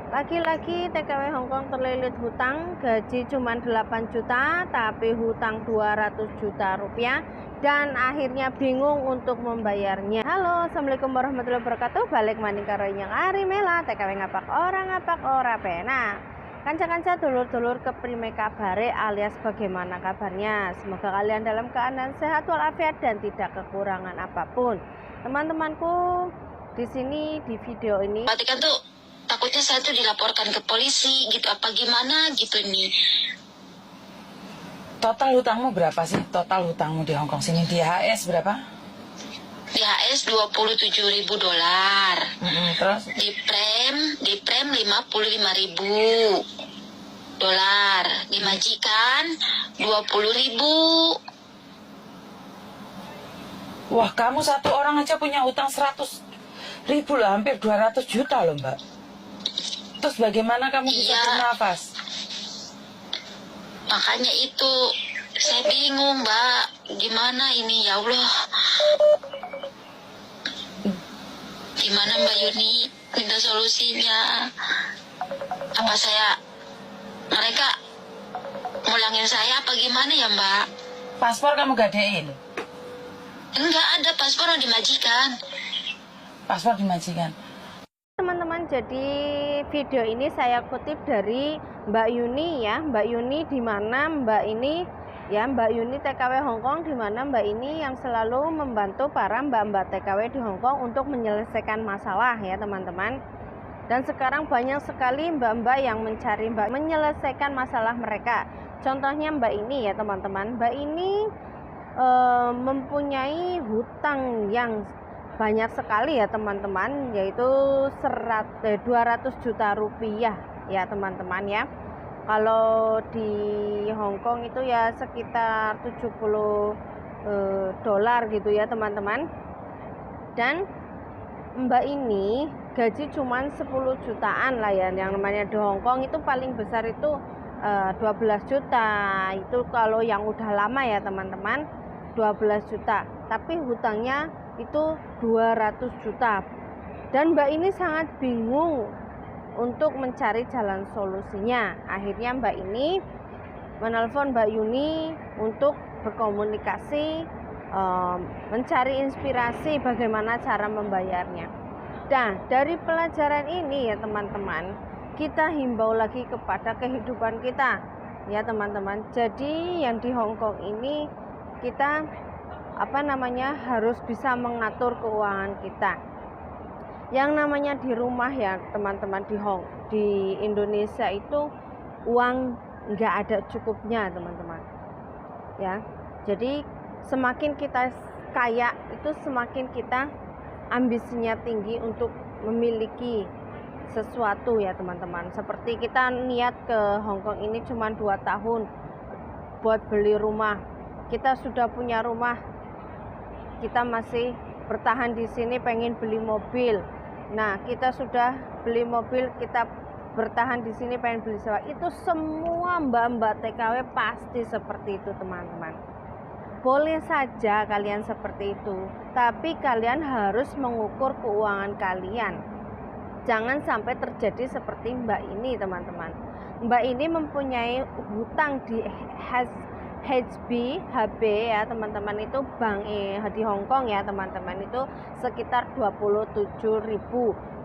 Laki-laki TKW Hongkong terlilit hutang, gaji cuma 8 juta, tapi hutang 200 juta rupiah, dan akhirnya bingung untuk membayarnya. Halo, assalamualaikum warahmatullahi wabarakatuh. Balik maning karo yang Ari Mela, TKW ngapak ora pena. Kanca-kanca dulur-dulur keprime kabare alias bagaimana kabarnya? Semoga kalian dalam keadaan sehat walafiat dan tidak kekurangan apapun. Teman-temanku, di sini di video ini Matikan tuh takutnya saya tuh dilaporkan ke polisi gitu apa gimana gitu nih. Total hutangmu berapa sih? Total hutangmu di Hongkong sini di HS berapa? Di HS $27.000. Terus Di prem $55.000. Di majikan $20.000. wah, kamu satu orang aja punya utang 100.000 lah, hampir 200 juta loh Mbak. Terus bagaimana kamu bisa Iya. bernafas? Makanya itu saya bingung Mbak, gimana ini ya Allah. Gimana Mbak Yuni, minta solusinya. Apa mereka ngulangin saya apa gimana ya Mbak? Paspor kamu gadein? Enggak ada paspor dimajikan. Paspor dimajikan. teman-teman, jadi video ini saya kutip dari Mbak Yuni ya. Mbak Yuni di mana Mbak ini ya, Mbak Yuni TKW Hongkong, di mana Mbak ini yang selalu membantu para mbak-mbak TKW di Hongkong untuk menyelesaikan masalah ya teman-teman. Dan sekarang banyak sekali mbak-mbak yang mencari menyelesaikan masalah mereka. Contohnya Mbak ini ya teman-teman. Mbak ini mempunyai hutang yang banyak sekali ya teman-teman, yaitu 200 juta rupiah ya teman-teman ya. Kalau di Hongkong itu ya sekitar 70 dolar gitu ya teman-teman. Dan Mbak ini gaji cuman 10 jutaan lah ya, yang namanya di Hongkong itu paling besar itu 12 juta. Itu kalau yang udah lama ya teman-teman, 12 juta, tapi hutangnya itu 200 juta. Dan Mbak ini sangat bingung untuk mencari jalan solusinya. Akhirnya Mbak ini menelpon Mbak Yuni untuk berkomunikasi, mencari inspirasi bagaimana cara membayarnya. Nah, dari pelajaran ini ya teman-teman, kita himbau lagi kepada kehidupan kita ya teman-teman. Jadi yang di Hongkong ini kita harus bisa mengatur keuangan kita. Yang namanya di rumah ya teman-teman, di Indonesia itu uang nggak ada cukupnya teman-teman ya. Jadi semakin kita kaya itu semakin kita ambisinya tinggi untuk memiliki sesuatu ya teman-teman. Seperti kita niat ke Hongkong ini cuma 2 tahun buat beli rumah. Kita sudah punya rumah, kita masih bertahan di sini pengen beli mobil. Nah, kita sudah beli mobil, kita bertahan di sini pengen beli sewa. Itu semua mbak-mbak TKW pasti seperti itu teman-teman. Boleh saja kalian seperti itu, tapi kalian harus mengukur keuangan kalian. Jangan sampai terjadi seperti Mbak ini teman-teman. Mbak ini mempunyai hutang di HB ya teman-teman, itu bank di Hongkong ya teman-teman, itu sekitar 27.000.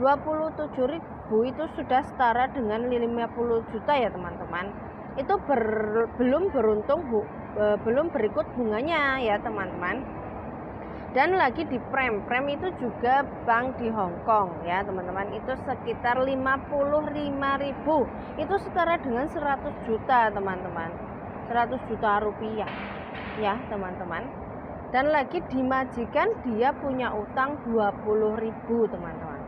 27.000 itu sudah setara dengan 50 juta ya teman-teman. Itu belum berikut bunganya ya teman-teman. Dan lagi di prem itu juga bank di Hongkong ya teman-teman, itu sekitar 55.000. Itu setara dengan 100 juta teman-teman, 100 juta rupiah ya teman-teman. Dan lagi di majikan dia punya utang 20.000 teman-teman.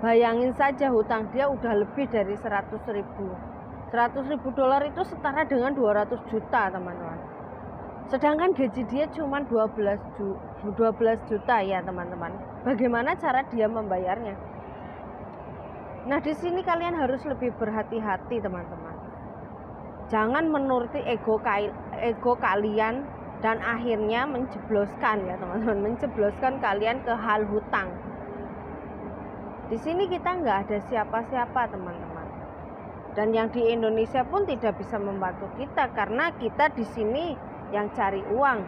Bayangin saja hutang dia udah lebih dari 100.000. 100.000 dolar itu setara dengan 200 juta teman-teman. Sedangkan gaji dia cuma 12 juta ya teman-teman. Bagaimana cara dia membayarnya? Nah, di sini kalian harus lebih berhati-hati teman-teman. Jangan menuruti ego kalian dan akhirnya menjebloskan ya teman-teman, menjebloskan kalian ke hal hutang. Di sini kita nggak ada siapa-siapa teman-teman. Dan yang di Indonesia pun tidak bisa membantu kita karena kita di sini yang cari uang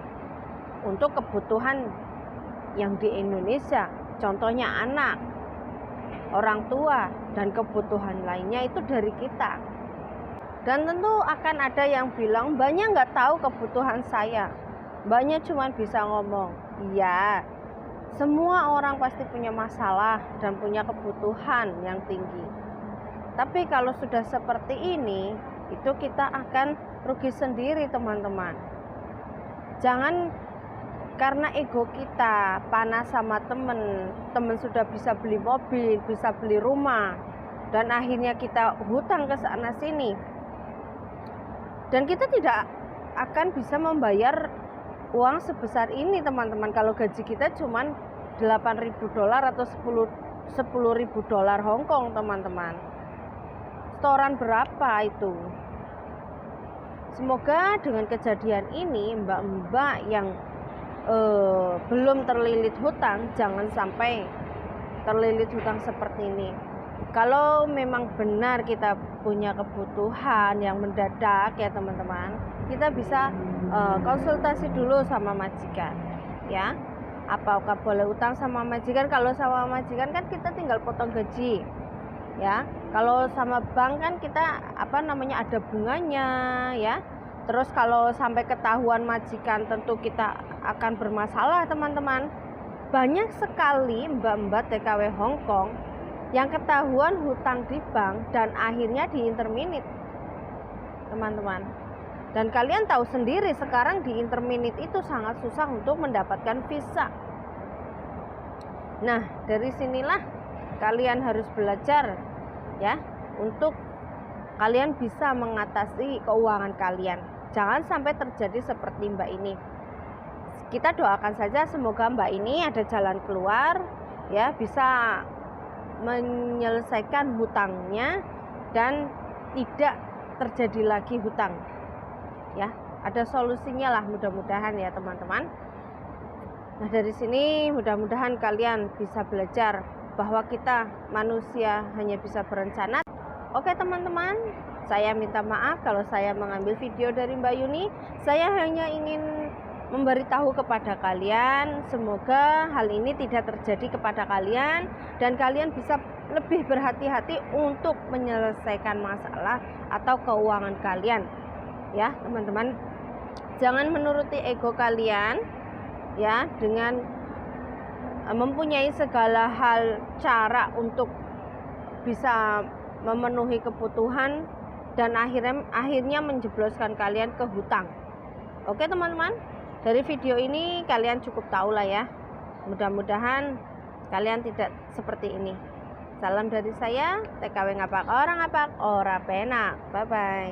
untuk kebutuhan yang di Indonesia. Contohnya anak, orang tua, dan kebutuhan lainnya itu dari kita. Dan tentu akan ada yang bilang, banyak nggak tahu kebutuhan saya. Banyak cuma bisa ngomong. Iya, semua orang pasti punya masalah dan punya kebutuhan yang tinggi. Tapi kalau sudah seperti ini, itu kita akan rugi sendiri teman-teman. Jangan karena ego kita panas sama temen sudah bisa beli mobil, bisa beli rumah, dan akhirnya kita hutang ke sana sini. Dan kita tidak akan bisa membayar uang sebesar ini teman-teman. Kalau gaji kita cuma $8.000 atau $10.000 Hong Kong teman-teman. Setoran berapa itu? Semoga dengan kejadian ini mbak-mbak yang belum terlilit hutang jangan sampai terlilit hutang seperti ini. Kalau memang benar kita punya kebutuhan yang mendadak ya teman-teman, kita bisa konsultasi dulu sama majikan ya. Apakah boleh utang sama majikan? Kalau sama majikan kan kita tinggal potong gaji ya. Kalau sama bank kan kita ada bunganya ya. Terus kalau sampai ketahuan majikan tentu kita akan bermasalah teman-teman. Banyak sekali mbak-mbak TKW Hong Kong yang ketahuan hutang di bank dan akhirnya diinterminate teman-teman. Dan kalian tahu sendiri sekarang di interminate itu sangat susah untuk mendapatkan visa. Nah, dari sinilah kalian harus belajar ya, untuk kalian bisa mengatasi keuangan kalian. Jangan sampai terjadi seperti mbak ini. Kita doakan saja semoga mbak ini ada jalan keluar ya, bisa menyelesaikan hutangnya dan tidak terjadi lagi hutang ya. Ada solusinya lah mudah-mudahan ya teman-teman. Nah, dari sini mudah-mudahan kalian bisa belajar bahwa kita manusia hanya bisa berencana. Oke teman-teman, saya minta maaf kalau saya mengambil video dari Mbak Yuni. Saya hanya ingin memberitahu kepada kalian, semoga hal ini tidak terjadi kepada kalian dan kalian bisa lebih berhati-hati untuk menyelesaikan masalah atau keuangan kalian ya teman-teman. Jangan menuruti ego kalian ya, dengan mempunyai segala hal cara untuk bisa memenuhi kebutuhan dan akhirnya menjebloskan kalian ke hutang. Oke teman-teman, dari video ini kalian cukup tahu lah ya. Mudah-mudahan kalian tidak seperti ini. Salam dari saya, TKW ngapak orang ngapak ora penak. Bye bye.